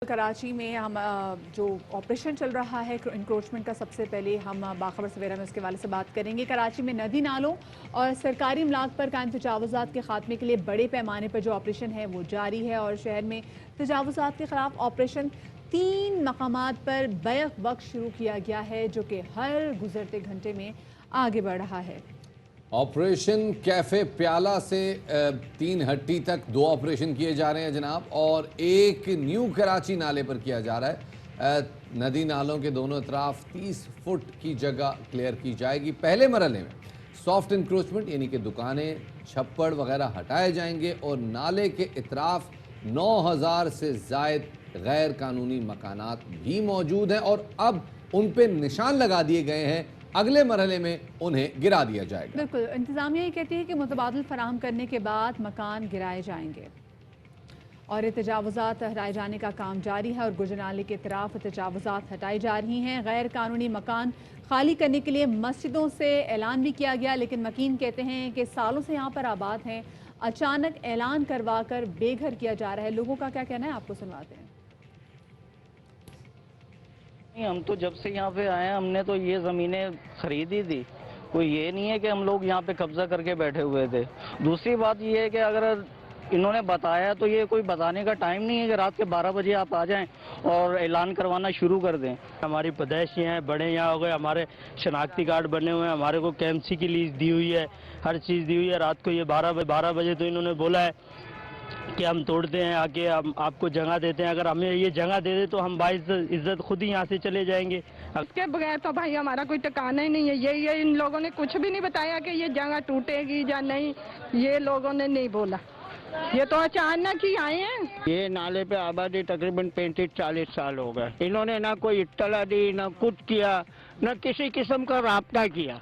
कराची में हम जो ऑपरेशन चल रहा है इंक्रोचमेंट का, सबसे पहले हम बाखबर सवेरा में उसके वाले से बात करेंगे। कराची में नदी नालों और सरकारी इमलाक पर कायम तजावुज़ात के खात्मे के लिए बड़े पैमाने पर जो ऑपरेशन है वो जारी है और शहर में तजावुज़ात के खिलाफ ऑपरेशन 3 मकामात पर बैक वक्त शुरू किया गया है, जो कि हर गुजरते घंटे में आगे बढ़ रहा है। ऑपरेशन कैफे प्याला से 3 हट्टी तक 2 ऑपरेशन किए जा रहे हैं जनाब, और एक न्यू कराची नाले पर किया जा रहा है। नदी नालों के दोनों तरफ 30 फुट की जगह क्लियर की जाएगी। पहले मरहले में सॉफ्ट इंक्रोचमेंट यानी कि दुकानें, छप्पड़ वगैरह हटाए जाएंगे और नाले के इतराफ 9000 से जायद गैर कानूनी मकानात भी मौजूद हैं और अब उन पर निशान लगा दिए गए हैं। अगले मरहले में उन्हें गिरा दिया जाएगा। बिल्कुल, इंतजामिया ये कहती है कि मुतबादिल फराहम करने के बाद मकान गिराए जाएंगे और तजावुज़ात हटाए जाने का काम जारी है और गुजरनाले के तरफ तजावुज़ात हटाई जा रही हैं। गैर कानूनी मकान खाली करने के लिए मस्जिदों से ऐलान भी किया गया, लेकिन मकीन कहते हैं कि सालों से यहाँ पर आबाद हैं, अचानक ऐलान करवा कर बेघर किया जा रहा है। लोगों का क्या कहना है, आपको सुनवाते हैं। हम तो जब से यहाँ पे आए हैं हमने तो ये ज़मीनें खरीदी थी, कोई ये नहीं है कि हम लोग यहाँ पे कब्जा करके बैठे हुए थे। दूसरी बात ये है कि अगर इन्होंने बताया तो ये कोई बताने का टाइम नहीं है कि रात के 12 बजे आप आ जाएं और ऐलान करवाना शुरू कर दें। हमारी पैदाइशी हैं, बड़े यहाँ हो गए, हमारे शनाख्ती कार्ड बने हुए हैं, हमारे को KMC की लीज दी हुई है, हर चीज़ दी हुई है। रात को ये 12 बजे तो इन्होंने बोला है कि हम तोड़ते हैं, आके हम आपको जगह देते हैं, अगर हमें ये जगह दे दे तो हम बाइज्जत खुद ही यहाँ से चले जाएंगे। इसके बगैर तो भाई हमारा कोई ठिकाना ही नहीं है। ये इन लोगों ने कुछ भी नहीं बताया कि ये जगह टूटेगी या नहीं, ये लोगों ने नहीं बोला, ये तो अचानक ही आए हैं। ये नाले पे आबादी तकरीबन 35-40 साल हो गए, इन्होंने ना कोई इत्तला दी, ना कुछ किया, ना किसी किस्म का राब्ता किया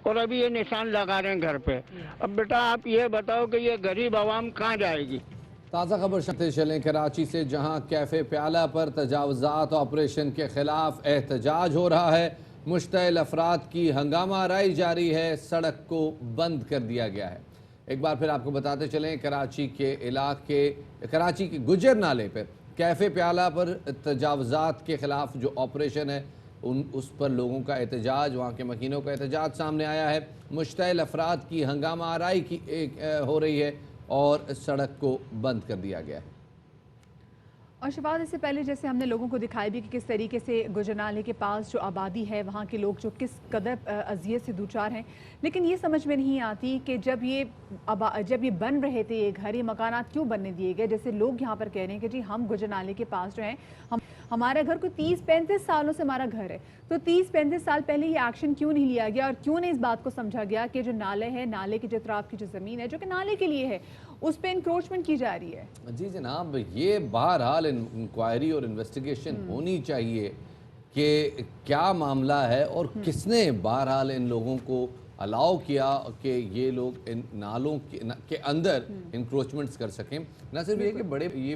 और अभी ये निशान लगा रहे हैं घर पे। अब बेटा आप ये बताओ कि ये गरीब आवाम कहाँ जाएगी। ताज़ा खबर शक्ति चलें कराची से, जहां कैफे प्याला पर तजावुज़ात ऑपरेशन के खिलाफ एहतजाज हो रहा है। मुश्तइल अफराद की हंगामा आराई जारी है, सड़क को बंद कर दिया गया है। एक बार फिर आपको बताते चलें, कराची के गुजर नाले पर कैफे प्याला पर तजावुज़ात के खिलाफ जो ऑपरेशन है उस पर लोगों का एहतजाज, वहाँ के मकीनों का एहतजाज सामने आया है। मुश्तइल अफराद की हंगामा आराई हो रही है और सड़क को बंद कर दिया गया है। और शफात, इससे पहले जैसे हमने लोगों को दिखाई भी कि किस तरीके से गुजरनाले के पास जो आबादी है, वहाँ के लोग जो किस कदर अजियत से दूचार हैं, लेकिन ये समझ में नहीं आती कि जब ये बन रहे थे ये घर, ये मकानात क्यों बनने दिए गए। जैसे लोग यहाँ पर कह रहे हैं कि जी हम गुजरनाले के पास जो हैं, हमारा घर को 30-35 सालों से हमारा घर है, तो 30-35 साल पहले ये एक्शन क्यों नहीं लिया गया और क्यों नहीं इस बात को समझा गया कि जो नाले है, नाले के जो तरफ की जो ज़मीन है जो कि नाले के लिए है, उस पर इंक्रोचमेंट की जा रही है। जी जनाब, ये बहरहाल इंक्वायरी और इन्वेस्टिगेशन होनी चाहिए कि क्या मामला है और किसने बहरहाल इन लोगों को अलाउ किया कि ये लोग इन नालों के अंदर इंक्रोचमेंट्स कर सकें। न सिर्फ ये कि बड़े ये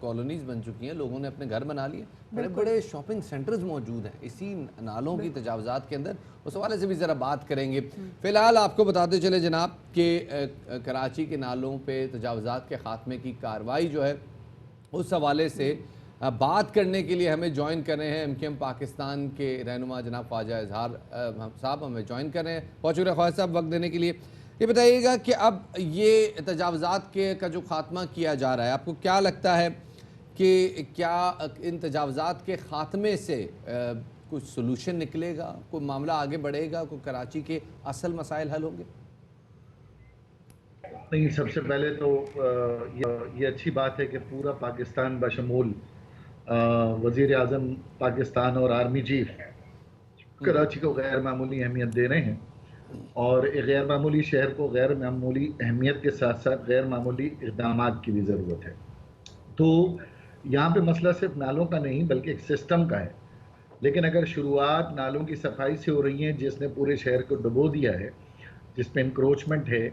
कॉलोनीज बन चुकी हैं, लोगों ने अपने घर बना लिए, बड़े बड़े शॉपिंग सेंटर्स मौजूद हैं इसी नालों की तजावुज़ात के अंदर। उस हवाले से भी ज़रा बात करेंगे। फ़िलहाल आपको बताते चले जनाब कि कराची के नालों पे तजावुज़ात के ख़ात्मे की कार्रवाई जो है, उस हवाले से बात करने के लिए हमें ज्वाइन कर रहे हैं MKM पाकिस्तान के रहनुमा जनाब ख्वाजा इजहार साहब हमें ज्वाइन कर रहे हैं। बहुत शुक्रिया ख्वाजा साहब वक्त देने के लिए। ये बताइएगा कि अब ये तजावुज़ात का जो ख़ात्मा किया जा रहा है, आपको क्या लगता है कि क्या इन तजावुज़ात के ख़ात्मे से कुछ सोल्यूशन निकलेगा, कोई मामला आगे बढ़ेगा, कोई कराची के असल मसाइल हल होंगे? नहीं, सबसे पहले तो ये अच्छी बात है कि पूरा पाकिस्तान बशमूल वज़ीर आज़म पाकिस्तान और आर्मी चीफ कराची को गैर मामूली अहमियत दे रहे हैं और एक गैर मामूली शहर को गैर मामूली अहमियत के साथ साथ गैर मामूली इक़दामात की भी ज़रूरत है। तो यहाँ पे मसला सिर्फ नालों का नहीं बल्कि एक सिस्टम का है, लेकिन अगर शुरुआत नालों की सफाई से हो रही है जिसने पूरे शहर को डुबो दिया है, जिस पे इंक्रोचमेंट है,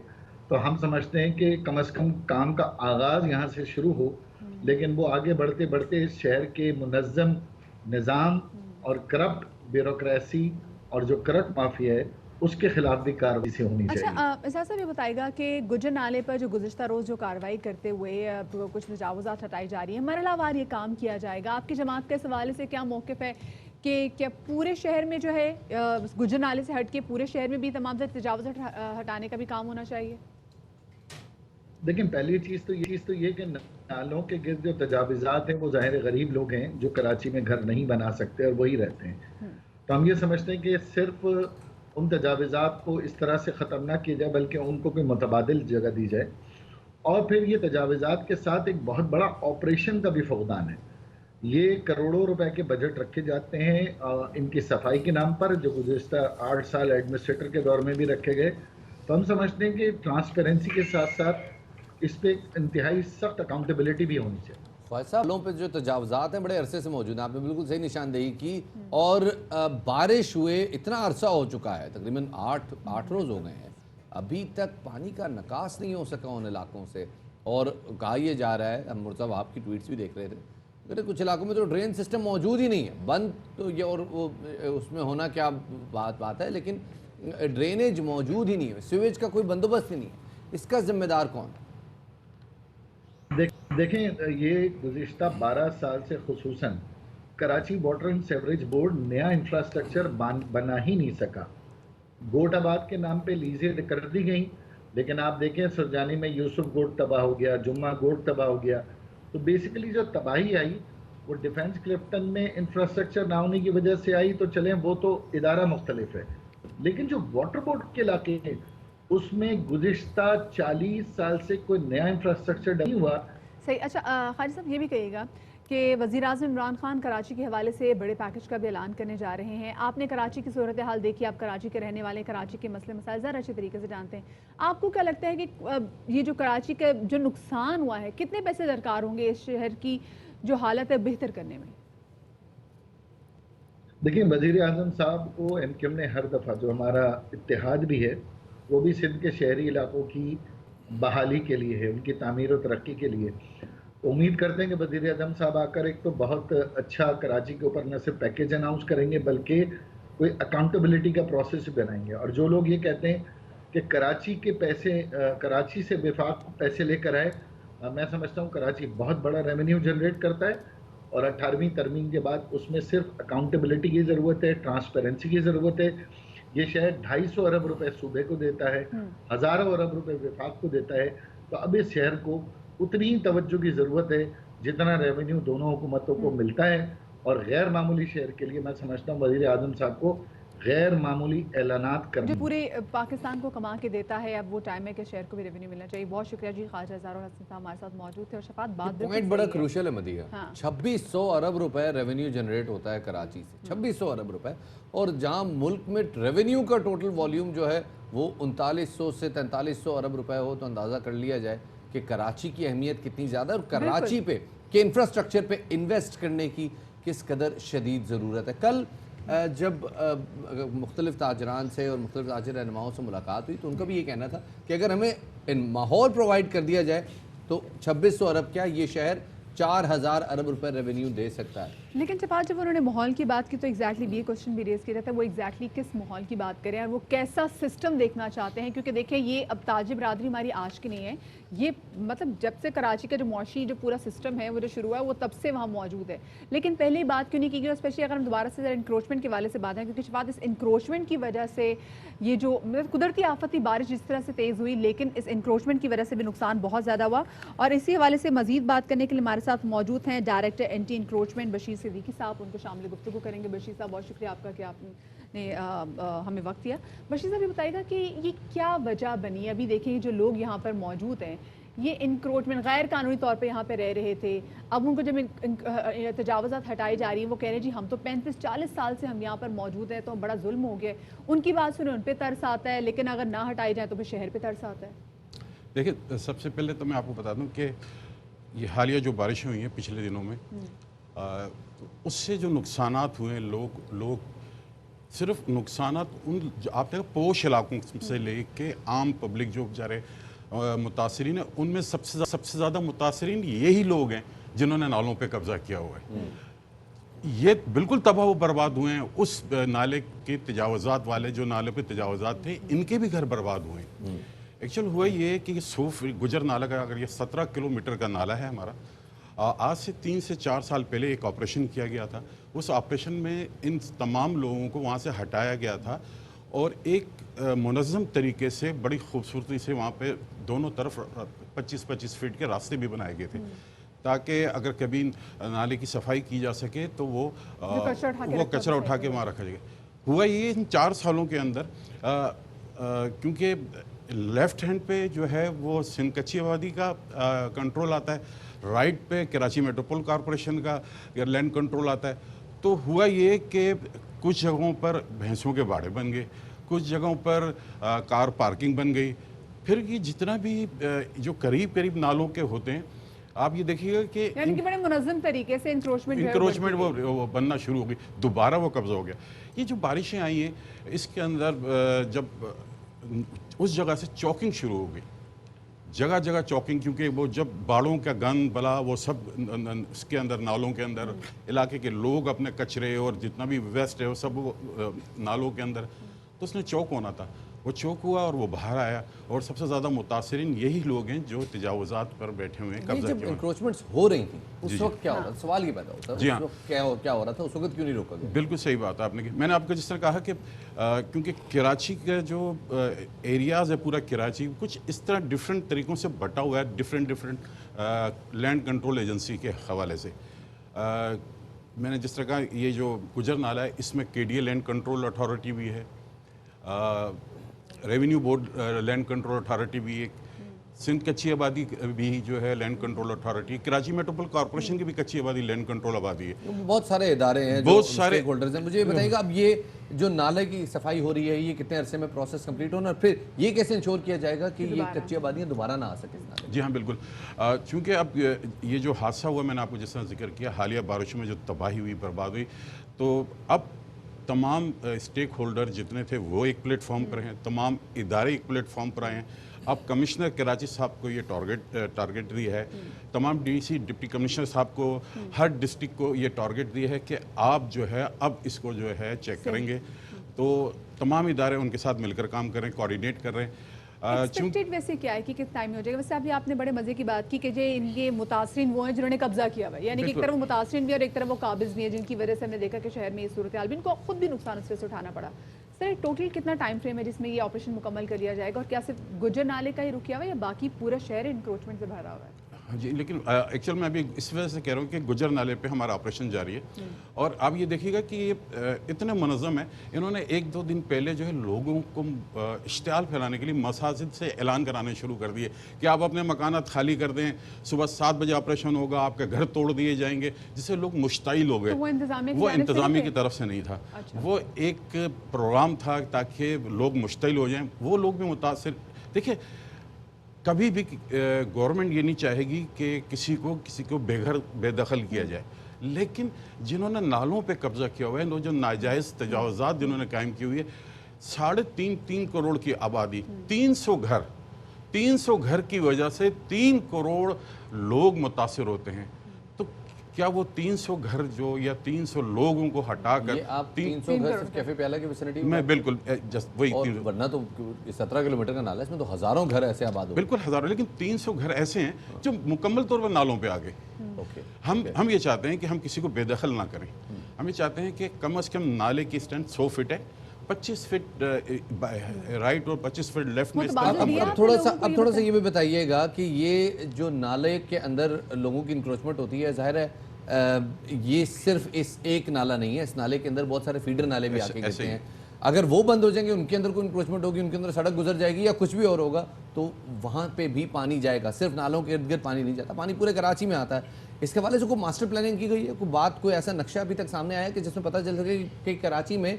तो हम समझते हैं कि कम से कम काम का आगाज़ यहाँ से शुरू हो, लेकिन वो आगे बढ़ते बढ़ते इस शहर के मुनज़्ज़म निज़ाम और करप्ट ब्यूरोक्रेसी और जो करप्ट माफिया है उसके खिलाफ भी कार्रवाई से होनी चाहिए। अच्छा, एहसास साहब ये बताएगा कि गुजर नाले पर जो गुज़िश्ता रोज़ जो कार्रवाई करते हुए कुछ तजावुज़ात हटाई जा रही है, मरहलावार ये काम किया जाएगा। आपकी जमात के इस हवाले से क्या मौक़िफ़ है कि क्या पूरे शहर में जो है गुजर नाले से हट के पूरे शहर में भी तमाम तरह तजावुज़ हटाने का भी काम होना चाहिए? लेकिन पहली चीज़ तो ये कि नालों के गिर्द जो तजावुज़ात हैं वो ज़ाहिर गरीब लोग हैं जो कराची में घर नहीं बना सकते और वही रहते हैं। तो हम ये समझते हैं कि सिर्फ उन तजावुज़ात को इस तरह से ख़त्म ना किया जाए बल्कि उनको कोई मुतबादिल जगह दी जाए। और फिर ये तजावुज़ात के साथ एक बहुत बड़ा ऑपरेशन का भी फुक़दान है। ये करोड़ों रुपए के बजट रखे जाते हैं इनकी सफाई के नाम पर, जो गुज़िश्ता 8 साल एडमिनिस्ट्रेटर के दौर में भी रखे गए। तो हम समझते हैं कि ट्रांसपेरेंसी के साथ साथ इस पे इंतहाई सख्त अकाउंटेबिलिटी भी होनी चाहिए। फ़ैज़ साहब, लोगों पे जो तजावुज़ात हैं बड़े अरसे से मौजूद हैं, आपने बिल्कुल सही निशानदेही की। और बारिश हुए इतना अरसा हो चुका है, तकरीबन 8 रोज़ हो गए हैं, अभी तक पानी का निकास नहीं हो सका उन इलाकों से। और कहा यह जा रहा है, हम मुर्तज़ा साहब आपकी ट्वीट्स भी देख रहे थे, अगर कुछ इलाकों में तो ड्रेन सिस्टम मौजूद ही नहीं है, बंद तो ये और वो उसमें होना क्या बात है, लेकिन ड्रेनेज मौजूद ही नहीं है, सीवेज का कोई बंदोबस्त ही नहीं है। इसका जिम्मेदार कौन है? देखें, ये गुज़िश्ता 12 साल से खुसूसन Karachi water and sewerage board नया इंफ्रास्ट्रक्चर बना ही नहीं सका। गोटाबाद के नाम पे लीजें कर दी गई, लेकिन आप देखें सुरजानी में यूसुफ गोट तबाह हो गया, जुम्मा गोट तबाह हो गया। तो बेसिकली जो तबाही आई वो डिफेंस क्लिफ्टन में इंफ्रास्ट्रक्चर ना होने की वजह से आई। तो चलें, वो तो इदारा मुख्तलिफ है, लेकिन जो वाटर बोर्ड के इलाके हैं उसमें गुज़िश्ता 40 साल से कोई नया इंफ्रास्ट्रक्चर नहीं हुआ। सही। अच्छा, खालिद साहब ये भी कहिएगा कि वज़ीर आज़म इमरान खान कराची के हवाले से बड़े पैकेज का भी ऐलान करने जा रहे हैं। आपने कराची की सूरत हाल देखी, आप कराची के रहने वाले, कराची के मसले मसाइल ज़रा अच्छे तरीके से जानते हैं। आपको क्या लगता है कि ये जो कराची का जो नुकसान हुआ है, कितने पैसे दरकार होंगे इस शहर की जो हालत है बेहतर करने में? देखिए, वज़ीर आज़म साहब को एमक्यूएम ने हर दफ़ा, जो हमारा इत्तेहाद भी है वो भी सिंध के शहरी इलाकों की बहाली के लिए है, उनकी तामीर और तरक्की के लिए। उम्मीद करते हैं कि वज़ीर आज़म साहब आकर एक तो बहुत अच्छा कराची के ऊपर न सिर्फ पैकेज अनाउंस करेंगे बल्कि कोई अकाउंटेबिलिटी का प्रोसेस बनाएंगे। और जो लोग ये कहते हैं कि कराची के पैसे, कराची से विफाक पैसे लेकर आए, मैं समझता हूँ कराची बहुत बड़ा रेवेन्यू जनरेट करता है और 18वीं तरमीम के बाद उसमें सिर्फ अकाउंटेबिलिटी की ज़रूरत है, ट्रांसपेरेंसी की ज़रूरत है। ये शहर 250 अरब रुपए सूबे को देता है, हज़ारों अरब रुपए विफाक को देता है। तो अब इस शहर को उतनी ही तवज्जो की ज़रूरत है जितना रेवेन्यू दोनों हुकूमतों को मिलता है। और गैर मामूली शहर के लिए मैं समझता हूँ वज़ीर आज़म साहब को गैर मामूली ऐलानात करना जो पूरे पाकिस्तान को कमा के देता है, अब वो टाइम है कि शहर को भी रेवेन्यू मिलना चाहिए। बहुत शुक्रिया जी, ख्वाजा ज़ारुल हसन साहब हमारे साथ मौजूद थे। और शफात बात पॉइंट बड़ा क्रूशल है मदिया। हाँ। 2600 अरब रुपए रेवेन्यू जनरेट होता है कराची से, 2600 अरब रुपए। और जहां मुल्क में रेवेन्यू का टोटल वॉल्यूम जो है वो 3900 से 4300 अरब रुपए हो, तो अंदाज़ा कर लिया जाए कि कराची की अहमियत कितनी ज़्यादा है और कराची पे के इंफ्रास्ट्रक्चर पे इन्वेस्ट करने की किस कदर शदीद ज़रूरत है। कल जब मुख्तलिफ ताजरान से और मुख्तलिफ ताजर रहनुमाओं से मुलाकात हुई तो उनका भी ये कहना था कि अगर हमें माहौल प्रोवाइड कर दिया जाए तो 2600 अरब क्या, ये शहर 4000 अरब रुपए रेवेन्यू दे सकता है। लेकिन जब उन्होंने माहौल की बात की तो एग्जैक्टली ये क्वेश्चन भी रेज किया था, वो एग्जैक्टली किस माहौल की बात करें और वो कैसा सिस्टम देखना चाहते हैं। क्योंकि देखिए, ये अब ताजिर बरादरी हमारी आज की नहीं है, ये मतलब जब से कराची का जो मुआशी जो पूरा सिस्टम है वो जो शुरू हुआ है वो तब से वहाँ मौजूद है। लेकिन पहले बात क्यों नहीं की गई, स्पेशली अगर हम दोबारा से इंक्रोचमेंट के वाले से बात है, क्योंकि शायद इस इंक्रोचमेंट की वजह से ये जो मतलब कुदरती आफती बारिश जिस तरह से तेज़ हुई, लेकिन इस इंक्रोचमेंट की वजह से भी नुकसान बहुत ज़्यादा हुआ। और इसी हवाले से मजीद बात करने के लिए हमारे साथ मौजूद हैं director anti encroachment Bashir Siddiqui साहब। उनको शामिल गुफ्तगू करेंगे। बशीर साहब, बहुत शुक्रिया आपका कि आपने हमें वक्त दिया। बशीर साहब, ये बताइएगा कि ये क्या वजह बनी? अभी देखिए, जो लोग यहाँ पर मौजूद हैं, ये इंक्रोचमेंट गैर कानूनी तौर पे यहाँ पे रह रहे थे, अब उनको जब तजावज़ात हटाई जा रही है, वो कह रहे हैं जी हम तो 35-40 साल से हम यहाँ पर मौजूद हैं, तो बड़ा जुल्म हो गया। उनकी बात सुने, उन पर तरस आता है, लेकिन अगर ना हटाई जाए तो फिर शहर पर तरस आता है। देखिए, सबसे पहले तो मैं आपको बता दूं कि ये हालिया जो बारिशें हुई हैं पिछले दिनों में, उससे जो नुकसानात हुए, लोग सिर्फ नुकसानात उन आप देखो पोश इलाकों से लेके आम पब्लिक जो बेचारे मुतासरीन है, उनमें सबसे ज़्यादा मुतासरीन यही लोग हैं जिन्होंने नालों पे कब्जा किया हुआ है। ये बिल्कुल तबाह व बर्बाद हुए हैं। उस नाले के तजावज़ात वाले जो नाले पे तजावज़ात थे, इनके भी घर बर्बाद हुए हैं। एक्चुअल हुआ ये कि गुजर नाला का, अगर ये 17 किलोमीटर का नाला है हमारा, आज से 3 से 4 साल पहले एक ऑपरेशन किया गया था। उस ऑपरेशन में इन तमाम लोगों को वहाँ से हटाया गया था और एक मुनज़्ज़म तरीके से बड़ी खूबसूरती से वहाँ पे दोनों तरफ 25-25 फीट के रास्ते भी बनाए गए थे, ताकि अगर कभी नाले की सफाई की जा सके तो वो कचरा उठा के वहाँ रखा जाएगा। हुआ ये इन 4 सालों के अंदर, क्योंकि लेफ़्ट हैंड पे जो है वो सिंध कच्ची आबादी का कंट्रोल आता है, राइट पे कराची मेट्रोपोल कॉरपोरेशन का लैंड कंट्रोल आता है। तो हुआ ये कि कुछ जगहों पर भैंसों के बाड़े बन गए, कुछ जगहों पर कार पार्किंग बन गई। फिर ये जितना भी जो करीब करीब नालों के होते हैं, आप ये देखिएगा कि यानी कि बड़े मुनज़्ज़म तरीके से इंक्रोचमेंट वो बनना शुरू हो गई, दोबारा वो कब्जा हो गया। ये जो बारिशें आई हैं, इसके अंदर जब उस जगह से चौकिंग शुरू हो गई, जगह जगह चौकिंग, क्योंकि वो जब बाड़ों का गंद बला वो सब इसके अंदर, नालों के अंदर, इलाके के लोग अपने कचरे और जितना भी वेस्ट है वो सब वो नालों के अंदर, तो उसने चौक होना था। वो चौक हुआ और वो बाहर आया, और सबसे ज़्यादा मुतासिरीन यही लोग हैं जो तजावुज़ात पर बैठे हुए हैं। ये जब इंक्रोचमेंट्स हो रही थी उस वक्त क्या हो रहा था? सवाल ये पैदा होता है, जी हाँ, उस वक्त क्या हो रहा था, उस वक्त क्यों नहीं रोका गया? बिल्कुल सही बात है आपने की। मैंने आपको जिस तरह कहा कि क्योंकि कराची का जो एरियाज़ है, पूरा कराची कुछ इस तरह डिफरेंट तरीक़ों से बटा हुआ है, डिफरेंट लैंड कंट्रोल एजेंसी के हवाले से। मैंने जिस तरह कहा, ये जो गुजर नाला है, इसमें KDA लैंड कंट्रोल अथॉरिटी भी है, revenue board land control authority भी, एक सिंध कच्ची आबादी भी जो है land control authority, Karachi Metropole corporation की भी कच्ची आबादी लैंड कंट्रोल आबादी है। बहुत सारे इदारे हैं, बहुत जो सारे होल्डर्स हैं। मुझे ये बताइएगा, अब ये जो नाले की सफाई हो रही है, ये कितने अरसे में प्रोसेस कंप्लीट होना, और फिर ये कैसे इंश्योर किया जाएगा कि ये कच्ची आबादियाँ दोबारा ना आ सके इस नाले? जी हाँ, बिल्कुल। चूँकि अब ये जो हादसा हुआ, मैंने आपको जिस तरह जिक्र किया, हालिया बारिशों में जो तबाही हुई, बर्बाद हुई, तो अब तमाम स्टेक होल्डर जितने थे वो एक प्लेटफॉर्म पर हैं, तमाम इदारे एक प्लेटफॉर्म पर आए हैं। अब कमिश्नर कराची साहब को ये टारगेट दी है, तमाम DC डिप्टी कमिश्नर साहब को, हर डिस्ट्रिक्ट को ये टारगेट दी है कि आप जो है अब इसको जो है चेक करेंगे। तो तमाम इदारे उनके साथ मिलकर काम कर रहे हैं, कोऑर्डिनेट कर रहे हैं। एक्सपेक्टेड वैसे क्या है कि किस टाइम में हो जाएगा? वैसे अभी आपने बड़े मजे की बात की कि जो इनके मुतासरीन वो हैं जिन्होंने कब्जा किया हुआ है, यानी कि एक तरफ वो मुतासरीन भी और एक तरफ वो काबिज भी है, जिनकी वजह से हमने देखा कि शहर में ये सूरत हाल भी, इनको खुद भी नुकसान उससे से उठाना पड़ा। सर, टोटल कितना टाइम फ्रेम है जिसमें ये ऑपरेशन मुकम्मल कर लिया जाएगा, और क्या सिर्फ गुजर नाले का ही रुकिया हुआ है या बाकी पूरा शहर इंक्रोचमेंट से भरा हुआ है? जी, लेकिन एक्चुअल मैं अभी इस वजह से कह रहा हूँ कि गुजर नाले पे हमारा ऑपरेशन जारी है, और आप ये देखिएगा कि ये इतने मुनज़्ज़म है। इन्होंने 1-2 दिन पहले जो है लोगों को इश्तिहाल फैलाने के लिए मसाजिद से ऐलान कराने शुरू कर दिए कि आप अपने मकानात खाली कर दें, सुबह 7 बजे ऑपरेशन होगा, आपके घर तोड़ दिए जाएंगे, जिससे लोग मुश्ताइल हो गए। तो वो इंतज़ामिया की तरफ से नहीं था। अच्छा। वो एक प्रोग्राम था ताकि लोग मुश्ताइल हो जाएं, वो लोग भी मुतासिर। देखिए, कभी भी गवर्नमेंट ये नहीं चाहेगी कि किसी को बेघर बेदखल किया जाए, लेकिन जिन्होंने नालों पे कब्जा किया हुआ है, जो नाजायज़ तजावुज़ात जिन्होंने कायम की हुई है, 3.5 करोड़ की आबादी, 300 घर की वजह से 3 करोड़ लोग मुतासिर होते हैं। तो क्या वो 300 घर जो या 300 लोगों को हटाकर आप 300 घर सिर्फ कैफे प्याला की विसिनिटी में? मैं बिल्कुल जस्ट वही, वरना तो 17 किलोमीटर का नाला है, इसमें तो हज़ारों घर ऐसे आबाद हो। बिल्कुल हज़ारों, लेकिन 300 घर ऐसे हैं जो मुकम्मल तौर पर नालों पे आ गए। हम ये चाहते हैं कि हम किसी को बेदखल ना करें। हम ये चाहते हैं कि कम से कम नाले की स्टैंड 100 फीट है, 25 फीट राइट और 25 फीट लेफ्ट में। अब थोड़ा सा ये भी बताइएगा कि ये जो नाले के अंदर लोगों की इंक्रोचमेंट होती है, जाहिर है ये सिर्फ इस एक नाला नहीं है, इस नाले के अंदर बहुत सारे फीडर नाले भी आके गिरते हैं। अगर वो बंद हो जाएंगे, उनके अंदर कोई इंक्रोचमेंट होगी, उनके अंदर सड़क गुजर जाएगी या कुछ भी और होगा, तो वहाँ पे भी पानी जाएगा। सिर्फ नालों के इर्द गिर्द पानी नहीं जाता, पानी पूरे कराची में आता है। इसके हवाले से कोई मास्टर प्लानिंग की गई है? कोई ऐसा नक्शा अभी तक सामने आया है कि जिसमें पता चल सके कि कराची में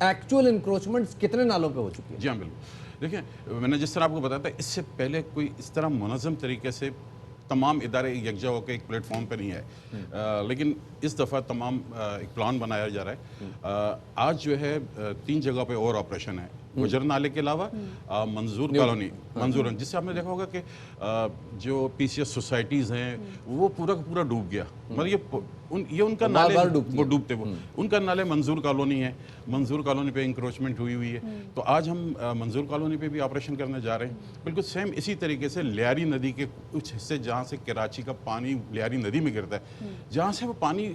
एक्चुअल इंक्रोचमेंट्स कितने नालों पे हो चुकी है? जी हाँ, बिल्कुल। देखिए, मैंने जिस तरह आपको बताया था, इससे पहले कोई इस तरह मुनज़्ज़म तरीके से तमाम इदारे यकजा होकर एक प्लेटफॉर्म पे नहीं है, लेकिन इस दफ़ा तमाम एक प्लान बनाया जा रहा है। आज जो है 3 जगह पे और ऑपरेशन है। गुजर नाले के अलावा मंजूर कॉलोनी, मंजूर, जिससे आपने देखा होगा कि जो पीसीएस सोसाइटीज़ हैं वो पूरा का पूरा डूब गया। मतलब ये उनका नाले वो डूबते वो उनका नाले मंजूर कॉलोनी है, मंजूर कॉलोनी पे इंक्रोचमेंट हुई है। तो आज हम मंजूर कॉलोनी पे भी ऑपरेशन करने जा रहे हैं। बिल्कुल सेम इसी तरीके से लियारी नदी के कुछ हिस्से जहाँ से कराची का पानी लियारी नदी में गिरता है, जहाँ से वो पानी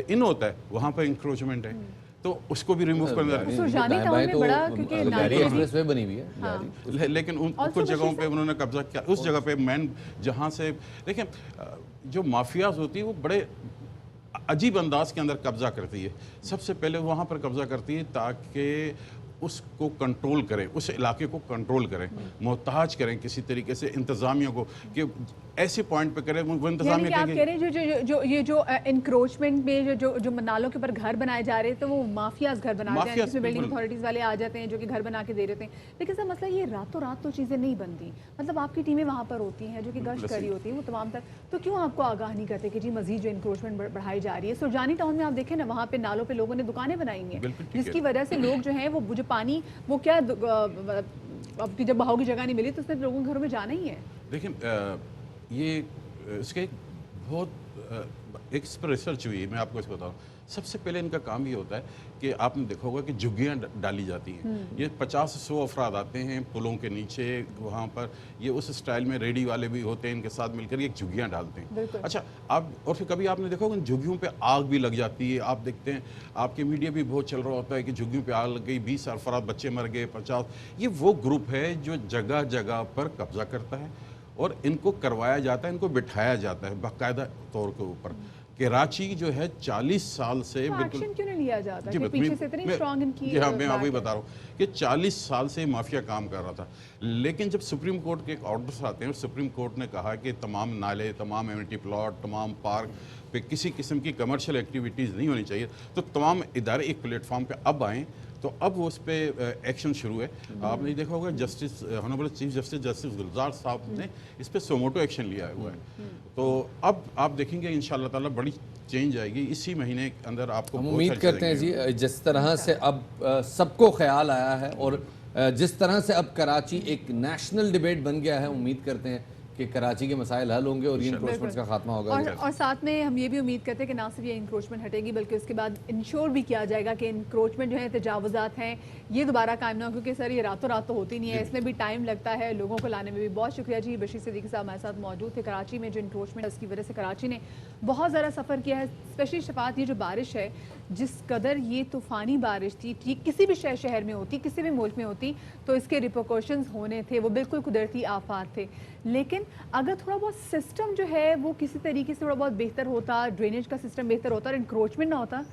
इन होता है वहाँ पर इंक्रोचमेंट है, तो उसको भी रिमूव करना है। सुरजानी टाउन में बड़ा क्योंकि नाले एक्सप्रेसवे बनी हुई है लेकिन कुछ जगहों पे उन्होंने कब्जा किया। उस जगह पे मैन जहाँ से देखिए जो माफियाज होती है वो बड़े अजीब अंदाज के अंदर कब्जा करती है। सबसे पहले वहाँ पर कब्जा करती है ताकि उसको कंट्रोल करें, उस इलाके को कंट्रोल करें, मोहताज करें किसी तरीके से इंतज़ामिया को कि ऐसे पॉइंट पे करें वो इंतज़ामिया यानी कि आप कह रहे हैं जो इंक्रोचमेंट में जो नालों के ऊपर घर बनाए जा रहे हैं तो वो माफियाज घर बना रहे हैं, जिसमें बिल्डिंग अथॉरिटीज वाले आ जाते हैं जो कि घर बना के दे रहे हैं। लेकिन सर मसला ये रातों रात तो चीज़ें नहीं बनती, मतलब आपकी टीमें वहाँ पर होती हैं जो कि गश्त करी होती है वो तमाम तक, तो क्यों आपको आगाह नहीं करते कि जी मजीद जो इंक्रोचमेंट बढ़ाई जा रही है। सुरजानी टाउन में आप देखें ना, वहाँ पे नालों पे लोगों ने दुकानें बनाई हैं जिसकी वजह से लोग जो हैं वो जो पानी वो क्या अब जब बहाव की जगह नहीं मिली तो उसने लोगों के घरों में जाना ही है। देखिए ये इसके बहुत एक इस पर रिसर्च हुई है, मैं आपको इसको बताऊँ। सबसे पहले इनका काम ये होता है कि आपने देखा होगा कि झुग्गियाँ डाली जाती हैं। ये 50-100 अफराद आते हैं पुलों के नीचे, वहाँ पर ये उस स्टाइल में रेडी वाले भी होते हैं, इनके साथ मिलकर ये झुग्गियाँ डालते हैं। अच्छा, आप और फिर कभी आपने देखा होगा झुग्गियों पे आग भी लग जाती है। आप देखते हैं आपके मीडिया भी बहुत चल रहा होता है कि झुग्गियों पे आग लग गई, 20 अफराद बच्चे मर गए, 50। ये वो ग्रुप है जो जगह जगह पर कब्जा करता है और इनको करवाया जाता है, इनको बिठाया जाता है बाकायदा तौर के ऊपर। कराची जो है 40 साल से बिल्कुल एक्शन क्यों नहीं लिया जाता जी, कि पीछे से इतनी स्ट्रांग इनकी जी हाँ, मैं वही बता रहा हूँ कि 40 साल से माफिया काम कर रहा था। लेकिन जब सुप्रीम कोर्ट के एक ऑर्डर्स आते हैं, सुप्रीम कोर्ट ने कहा कि तमाम नाले, तमाम एमिनिटी प्लॉट, तमाम पार्क पे किसी किस्म की कमर्शियल एक्टिविटीज़ नहीं होनी चाहिए, तो तमाम इदारे एक प्लेटफॉर्म पे अब आएँ, तो अब वो उस पर एक्शन शुरू है। आपने देखा होगा जस्टिस ऑनरेबल चीफ जस्टिस गुलजार साहब ने इस पर सोमोटो एक्शन लिया हुआ है। तो अब आप देखेंगे इंशाल्लाह ताला बड़ी चेंज आएगी इसी महीने के अंदर। आपको हम उम्मीद करते हैं जी जिस तरह से अब सबको ख्याल आया है और जिस तरह से अब कराची एक नेशनल डिबेट बन गया है, उम्मीद करते हैं कि कराची के मसाइल हल होंगे और ये इंक्रोचमेंट का खात्मा होगा। और साथ में हम ये भी उम्मीद करते हैं कि ना सिर्फ ये इंक्रोचमेंट हटेगी बल्कि उसके बाद इंश्योर भी किया जाएगा कि इंक्रोचमेंट जो है, तजावुज़ात हैं, ये दोबारा कायम ना हो, क्योंकि सर ये रातों रात तो होती नहीं है, इसमें भी टाइम लगता है, लोगों को लाने में भी। बहुत शुक्रिया जी, बशीर सिद्दीकी साहब हमारे साथ मौजूद थे। कराची में जो इंक्रोचमेंट है उसकी वजह से कराची ने बहुत ज़्यादा सफ़र किया है, स्पेशली शफात ये जो बारिश है, जिस कदर ये तूफ़ानी बारिश थी, किसी भी शहर में होती, किसी भी मुल्क में होती तो इसके रिपोर्कशंस होने थे, वो बिल्कुल कुदरती आफात थे। लेकिन अगर थोड़ा बहुत सिस्टम जो है वो किसी तरीके से थोड़ा बहुत बेहतर होता, ड्रेनेज का सिस्टम बेहतर होता और इंक्रोचमेंट ना होता,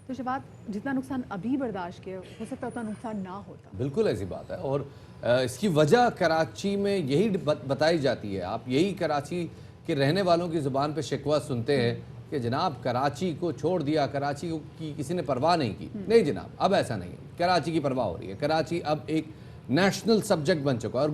तो शफात जितना नुकसान अभी बर्दाश्त किया हो सकता उतना नुकसान ना होता। बिल्कुल ऐसी बात है और इसकी वजह कराची में यही बताई जाती है। आप यही कराची के रहने वालों की ज़ुबान पे शिकवा सुनते हैं कि जनाब कराची को छोड़ दिया, कराची की किसी ने परवाह नहीं की। नहीं जनाब, अब ऐसा नहीं है, कराची की परवाह हो रही है। कराची अब एक नेशनल सब्जेक्ट बन चुका है और